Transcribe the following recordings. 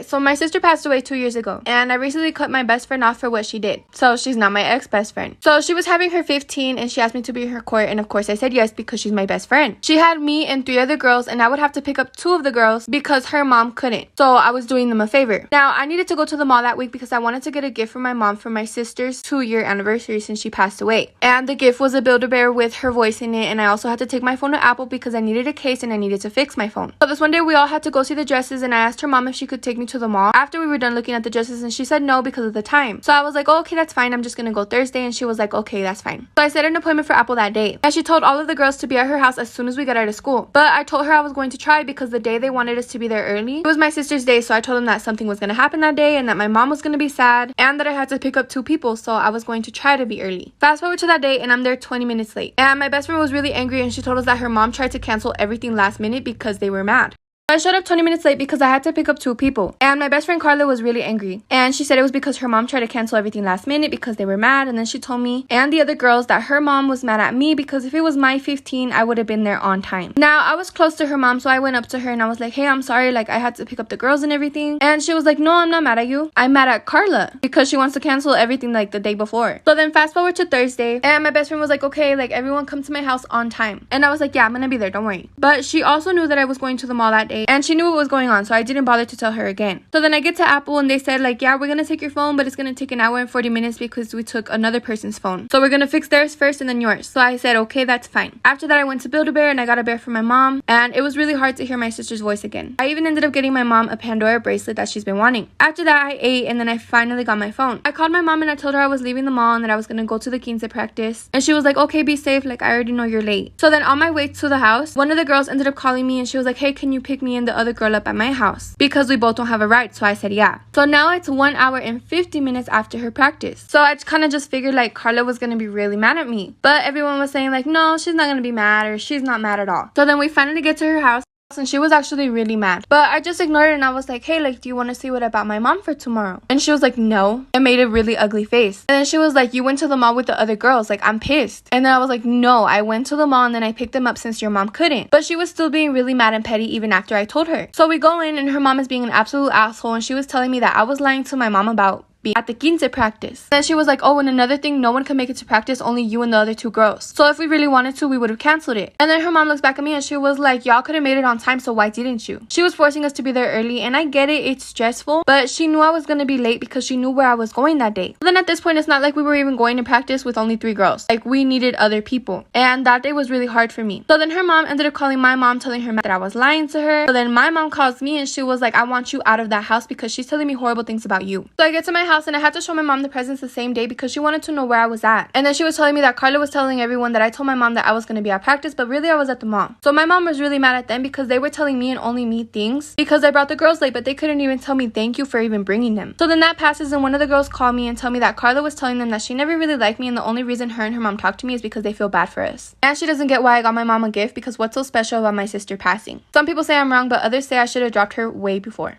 Alright, so my sister passed away 2 years ago, and I recently cut my best friend off for what she did. So she's not my ex-best friend. So she was having her 15 and she asked me to be her court, and of course I said yes because she's my best friend. She had me and 3 other girls, and I would have to pick up 2 of the girls because her mom couldn't. So I was doing them a favor. Now I needed to go to the mall that week because I wanted to get a gift for my mom for my sister's 2-year anniversary since she passed away. And the gift was a Build-A-Bear with her voice in it, and I also had to take my phone to Apple because I needed a case and I needed to fix my phone. So this one day we all had to go see the dresses, and I asked her mom if she could take me to the mall after we were done looking at the dresses, and she said no because of the time. So I was like, oh, okay, that's fine, I'm just gonna go Thursday, and she was like, okay, that's fine. So I set an appointment for Apple that day, and she told all of the girls to be at her house as soon as we got out of school. But I told her I was going to try because the day they wanted us to be there early, it was my sister's day, so I told them that something was gonna happen that day and that my mom was gonna be sad and that I had to pick up 2 people, so I was going to try to be early. Fast forward to that day and I'm there 20 minutes late, and my best friend was really angry and she told us that her mom tried to cancel everything last minute because they were mad. I showed up 20 minutes late because I had to pick up 2 people, and my best friend Carla was really angry, and she said it was because her mom tried to cancel everything last minute because they were mad. And then she told me and the other girls that her mom was mad at me because if it was my 15 I would have been there on time. Now I was close to her mom, so I went up to her and I was like, hey, I'm sorry, like I had to pick up the girls and everything. And she was like, no, I'm not mad at you, I'm mad at Carla because she wants to cancel everything like the day before. So then fast forward to Thursday, and my best friend was like, okay, like everyone come to my house on time, and I was like, yeah, I'm gonna be there, don't worry. But she also knew that I was going to the mall that day, and she knew what was going on, so I didn't bother to tell her again. So then I get to Apple and they said like, yeah, we're gonna take your phone, but it's gonna take an hour and 40 minutes because we took another person's phone, so we're gonna fix theirs first and then yours. So I said, okay, that's fine. After that I went to Build-A-Bear and I got a bear for my mom, and it was really hard to hear my sister's voice again. I even ended up getting my mom a Pandora bracelet that she's been wanting. After that I ate, and then I finally got my phone. I called my mom and I told her I was leaving the mall and that I was gonna go to the Quince practice, and she was like, okay, be safe, like I already know you're late. So then on my way to the house, one of the girls ended up calling me and she was like, hey, can you pick me and the other girl up at my house because we both don't have a ride? So I said yeah. So now it's 1 hour and 50 minutes after her practice, so I kind of just figured like Carla was gonna be really mad at me, but everyone was saying like, no, she's not gonna be mad, or she's not mad at all. So then we finally get to her house, and she was actually really mad, but I just ignored it and I was like, hey, like do you want to see what I bought my mom for tomorrow? And she was like, no, and made a really ugly face. And then she was like, you went to the mall with the other girls, like I'm pissed. And then I was like, no, I went to the mall and then I picked them up since your mom couldn't. But she was still being really mad and petty even after I told her. So we go in and her mom is being an absolute asshole, and she was telling me that I was lying to my mom about be at the Quince practice. Then she was like, oh, and another thing, no one can make it to practice, only you and the other 2 girls. So if we really wanted to, we would have canceled it. And then her mom looks back at me and she was like, y'all could have made it on time, so why didn't you? She was forcing us to be there early, and I get it, it's stressful, but she knew I was gonna be late because she knew where I was going that day. Then at this point, it's not like we were even going to practice with only 3 girls. Like we needed other people, and that day was really hard for me. So then her mom ended up calling my mom, telling her that I was lying to her. So then my mom calls me and she was like, I want you out of that house because she's telling me horrible things about you. So I get to my house and I had to show my mom the presents the same day because she wanted to know where I was at. And then she was telling me that Carla was telling everyone that I told my mom that I was going to be at practice, but really I was at the mall. So my mom was really mad at them because they were telling me and only me things because I brought the girls late, but they couldn't even tell me thank you for even bringing them. So then that passes and one of the girls called me and tell me that Carla was telling them that she never really liked me, and the only reason her and her mom talk to me is because they feel bad for us. And she doesn't get why I got my mom a gift because what's so special about my sister passing? Some people say I'm wrong, but others say I should have dropped her way before.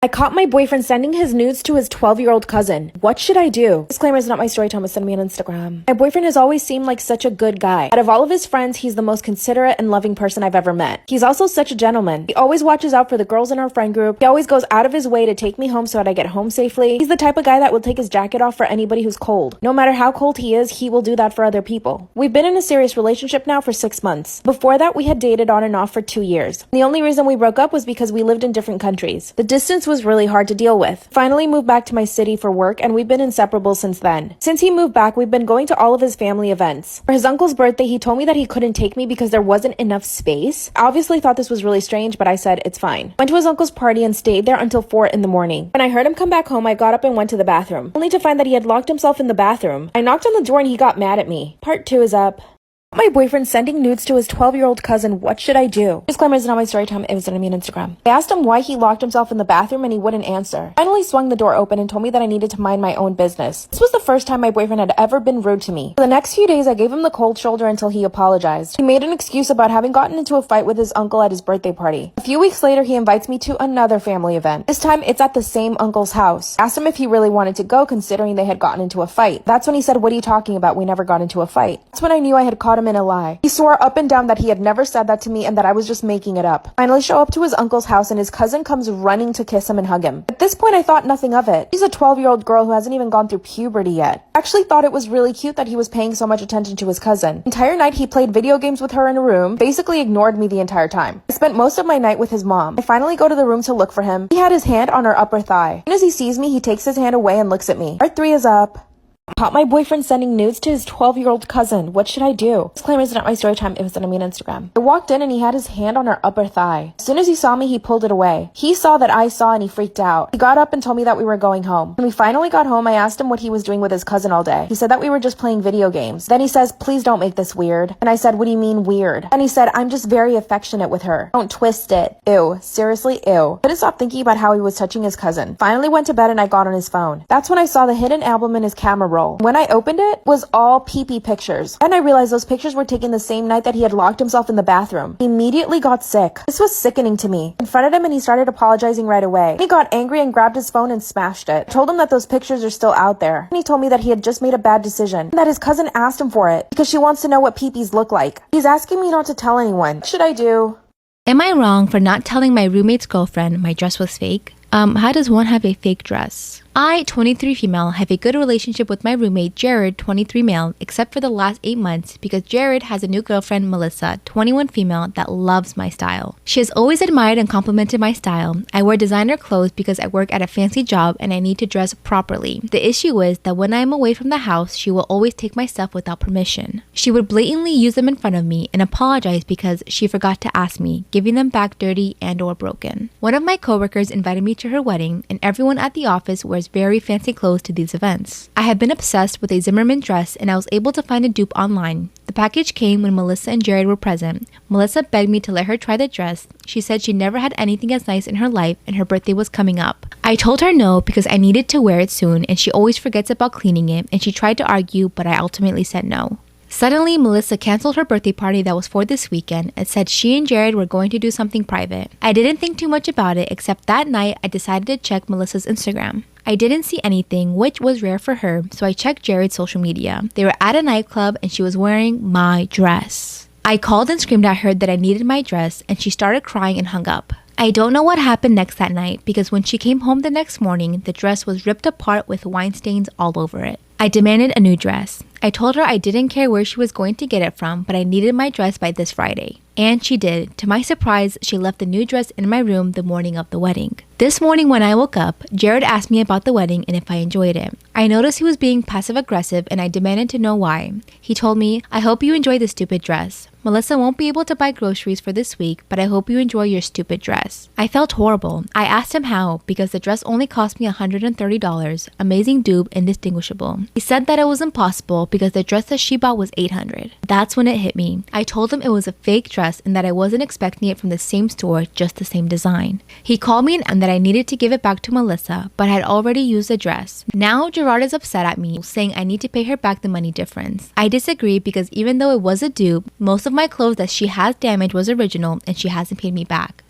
I caught my boyfriend sending his nudes to his 12-year-old cousin. What should I do? Disclaimer is not my story time, but send me on Instagram. My boyfriend has always seemed like such a good guy. Out of all of his friends, he's the most considerate and loving person I've ever met. He's also such a gentleman. He always watches out for the girls in our friend group. He always goes out of his way to take me home so that I get home safely. He's the type of guy that will take his jacket off for anybody who's cold. No matter how cold he is, he will do that for other people. We've been in a serious relationship now for 6 months. Before that, we had dated on and off for 2 years. The only reason we broke up was because we lived in different countries. The distance was really hard to deal with. Finally moved back to my city for work, and we've been inseparable since then. Since he moved back, we've been going to all of his family events. For his uncle's birthday, he told me that he couldn't take me because there wasn't enough space. I obviously thought this was really strange, but I said it's fine. Went to his uncle's party and stayed there until 4 in the morning. When I heard him come back home, I got up and went to the bathroom, only to find that he had locked himself in the bathroom. I knocked on the door and he got mad at me. Part 2 is up. My boyfriend sending nudes to his 12-year-old cousin. What should I do? Disclaimer is not my story time. It was on me on Instagram. I asked him why he locked himself in the bathroom and he wouldn't answer. Finally swung the door open and told me that I needed to mind my own business. This was the first time my boyfriend had ever been rude to me. For the next few days, I gave him the cold shoulder until he apologized. He made an excuse about having gotten into a fight with his uncle at his birthday party. A few weeks later, he invites me to another family event. This time, it's at the same uncle's house. I asked him if he really wanted to go, considering they had gotten into a fight. That's when he said, "What are you talking about? We never got into a fight." That's when I knew I had caught him in a lie. He swore up and down that he had never said that to me and that I was just making it up. Finally show up to his uncle's house and his cousin comes running to kiss him and hug him. At this point, I thought nothing of it. She's a 12-year-old girl who hasn't even gone through puberty yet. I actually thought it was really cute that he was paying so much attention to his cousin. The entire night he played video games with her in a room, basically ignored me the entire time. I spent most of my night with his mom. I finally go to the room to look for him. He had his hand on her upper thigh. As soon as he sees me, he takes his hand away and looks at me. Part 3 is up. Caught my boyfriend sending nudes to his 12-year-old cousin. What should I do? Disclaimer, it's not my story time. It was sent to me on Instagram. I walked in and he had his hand on her upper thigh. As soon as he saw me, he pulled it away. He saw that I saw and he freaked out. He got up and told me that we were going home. When we finally got home, I asked him what he was doing with his cousin all day. He said that we were just playing video games. Then he says, please don't make this weird. And I said, what do you mean weird? And he said, I'm just very affectionate with her. Don't twist it. Ew. Seriously, ew. Couldn't stop thinking about how he was touching his cousin. Finally went to bed and I got on his phone. That's when I saw the hidden album in his camera roll. When I opened it was all pee-pee pictures. And I realized those pictures were taken the same night that he had locked himself in the bathroom. He immediately got sick. This was sickening to me. I confronted him and he started apologizing right away. He got angry and grabbed his phone and smashed it. I told him that those pictures are still out there. And he told me that he had just made a bad decision. And that his cousin asked him for it because she wants to know what pee-pees look like. He's asking me not to tell anyone. What should I do? Am I wrong for not telling my roommate's girlfriend my dress was fake? How does one have a fake dress? I, 23 female, have a good relationship with my roommate, Jared, 23 male, except for the last 8 months because Jared has a new girlfriend, Melissa, 21 female, that loves my style. She has always admired and complimented my style. I wear designer clothes because I work at a fancy job and I need to dress properly. The issue is that when I am away from the house, she will always take my stuff without permission. She would blatantly use them in front of me and apologize because she forgot to ask me, giving them back dirty and or broken. One of my coworkers invited me to her wedding and everyone at the office wears very fancy clothes to these events. I had been obsessed with a Zimmerman dress and I was able to find a dupe online. The package came when Melissa and Jared were present. Melissa begged me to let her try the dress. She said she never had anything as nice in her life and her birthday was coming up. I told her no because I needed to wear it soon and she always forgets about cleaning it and she tried to argue but I ultimately said no. Suddenly, Melissa canceled her birthday party that was for this weekend and said she and Jared were going to do something private. I didn't think too much about it except that night I decided to check Melissa's Instagram. I didn't see anything, which was rare for her, so I checked Jared's social media. They were at a nightclub and she was wearing my dress. I called and screamed at her that I needed my dress and she started crying and hung up. I don't know what happened next that night because when she came home the next morning, the dress was ripped apart with wine stains all over it. I demanded a new dress. I told her I didn't care where she was going to get it from, but I needed my dress by this Friday. And she did. To my surprise, she left the new dress in my room the morning of the wedding. This morning when I woke up, Jared asked me about the wedding and if I enjoyed it. I noticed he was being passive-aggressive and I demanded to know why. He told me, I hope you enjoy the stupid dress. Melissa won't be able to buy groceries for this week, but I hope you enjoy your stupid dress. I felt horrible. I asked him how, because the dress only cost me $130, amazing dupe, indistinguishable. He said that it was impossible because the dress that she bought was $800. That's when it hit me. I told him it was a fake dress and that I wasn't expecting it from the same store, just the same design. He called me and that I needed to give it back to Melissa, but had already used the dress. Now Gerard is upset at me, saying I need to pay her back the money difference. I disagree because even though it was a dupe, most of my clothes that she has damaged was original and she hasn't paid me back.